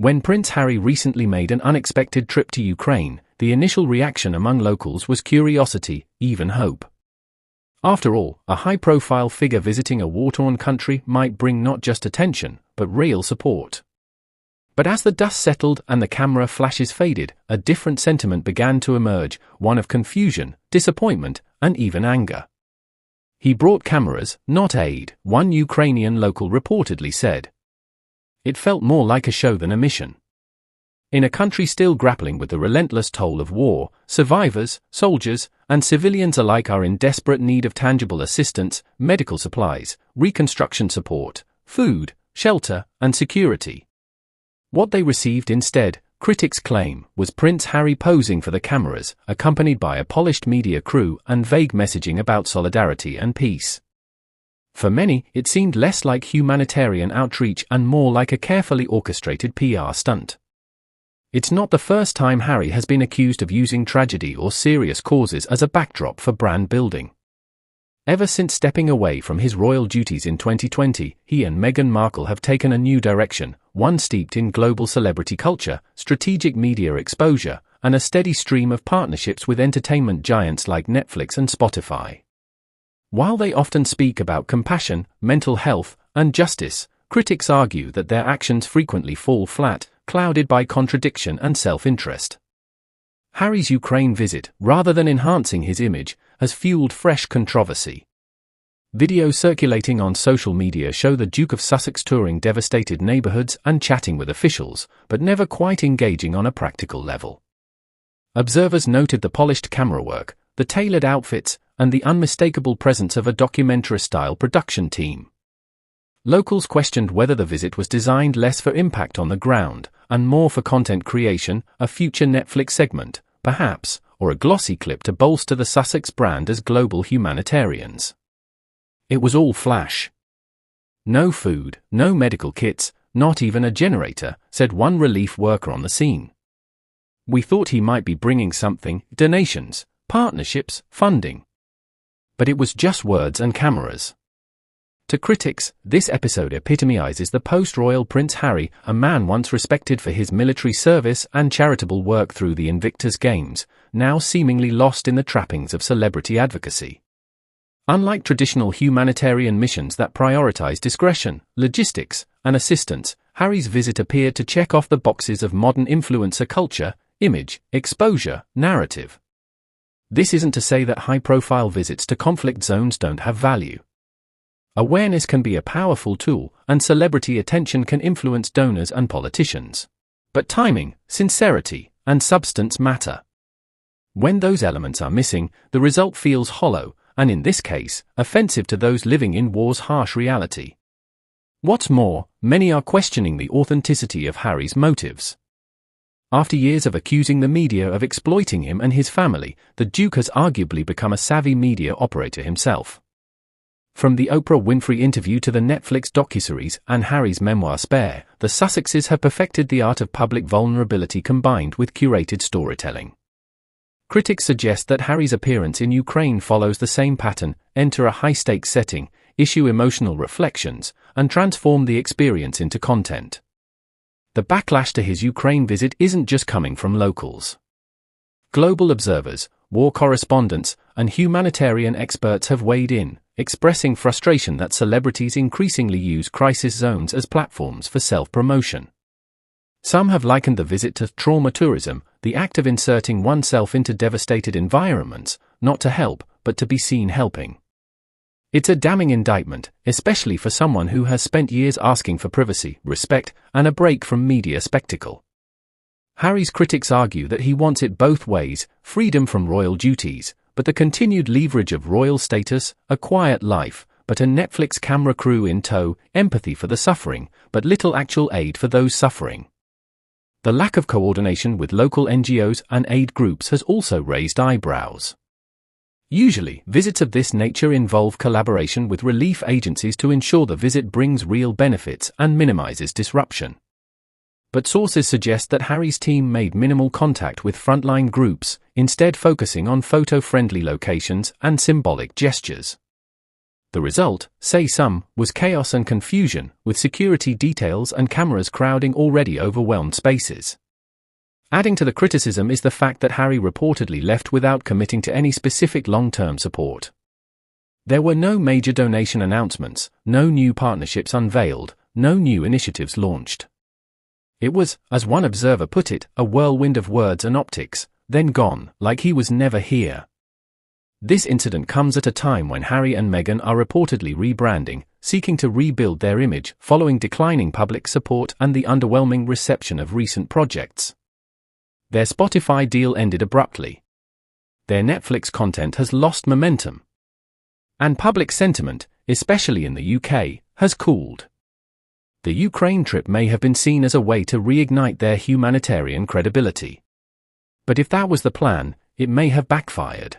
When Prince Harry recently made an unexpected trip to Ukraine, the initial reaction among locals was curiosity, even hope. After all, a high-profile figure visiting a war-torn country might bring not just attention, but real support. But as the dust settled and the camera flashes faded, a different sentiment began to emerge, one of confusion, disappointment, and even anger. "He brought cameras, not aid," one Ukrainian local reportedly said. It felt more like a show than a mission. In a country still grappling with the relentless toll of war, survivors, soldiers, and civilians alike are in desperate need of tangible assistance, medical supplies, reconstruction support, food, shelter, and security. What they received instead, critics claim, was Prince Harry posing for the cameras, accompanied by a polished media crew and vague messaging about solidarity and peace. For many, it seemed less like humanitarian outreach and more like a carefully orchestrated PR stunt. It's not the first time Harry has been accused of using tragedy or serious causes as a backdrop for brand building. Ever since stepping away from his royal duties in 2020, he and Meghan Markle have taken a new direction, one steeped in global celebrity culture, strategic media exposure, and a steady stream of partnerships with entertainment giants like Netflix and Spotify. While they often speak about compassion, mental health, and justice, critics argue that their actions frequently fall flat, clouded by contradiction and self-interest. Harry's Ukraine visit, rather than enhancing his image, has fueled fresh controversy. Videos circulating on social media show the Duke of Sussex touring devastated neighborhoods and chatting with officials, but never quite engaging on a practical level. Observers noted the polished camera work, the tailored outfits, and the unmistakable presence of a documentary-style production team. Locals questioned whether the visit was designed less for impact on the ground, and more for content creation, a future Netflix segment, perhaps, or a glossy clip to bolster the Sussex brand as global humanitarians. It was all flash. No food, no medical kits, not even a generator, said one relief worker on the scene. "We thought he might be bringing something, donations, partnerships, funding. But it was just words and cameras." To critics, this episode epitomizes the post-royal Prince Harry, a man once respected for his military service and charitable work through the Invictus Games, now seemingly lost in the trappings of celebrity advocacy. Unlike traditional humanitarian missions that prioritize discretion, logistics, and assistance, Harry's visit appeared to check off the boxes of modern influencer culture, image, exposure, narrative. This isn't to say that high-profile visits to conflict zones don't have value. Awareness can be a powerful tool, and celebrity attention can influence donors and politicians. But timing, sincerity, and substance matter. When those elements are missing, the result feels hollow, and in this case, offensive to those living in war's harsh reality. What's more, many are questioning the authenticity of Harry's motives. After years of accusing the media of exploiting him and his family, the Duke has arguably become a savvy media operator himself. From the Oprah Winfrey interview to the Netflix docuseries and Harry's memoir Spare, the Sussexes have perfected the art of public vulnerability combined with curated storytelling. Critics suggest that Harry's appearance in Ukraine follows the same pattern: enter a high-stakes setting, issue emotional reflections, and transform the experience into content. The backlash to his Ukraine visit isn't just coming from locals. Global observers, war correspondents, and humanitarian experts have weighed in, expressing frustration that celebrities increasingly use crisis zones as platforms for self-promotion. Some have likened the visit to trauma tourism, the act of inserting oneself into devastated environments, not to help, but to be seen helping. It's a damning indictment, especially for someone who has spent years asking for privacy, respect, and a break from media spectacle. Harry's critics argue that he wants it both ways: freedom from royal duties, but the continued leverage of royal status, a quiet life, but a Netflix camera crew in tow, empathy for the suffering, but little actual aid for those suffering. The lack of coordination with local NGOs and aid groups has also raised eyebrows. Usually, visits of this nature involve collaboration with relief agencies to ensure the visit brings real benefits and minimizes disruption. But sources suggest that Harry's team made minimal contact with frontline groups, instead focusing on photo-friendly locations and symbolic gestures. The result, say some, was chaos and confusion, with security details and cameras crowding already overwhelmed spaces. Adding to the criticism is the fact that Harry reportedly left without committing to any specific long-term support. There were no major donation announcements, no new partnerships unveiled, no new initiatives launched. It was, as one observer put it, a whirlwind of words and optics, then gone, like he was never here. This incident comes at a time when Harry and Meghan are reportedly rebranding, seeking to rebuild their image following declining public support and the underwhelming reception of recent projects. Their Spotify deal ended abruptly. Their Netflix content has lost momentum. And public sentiment, especially in the UK, has cooled. The Ukraine trip may have been seen as a way to reignite their humanitarian credibility. But if that was the plan, it may have backfired.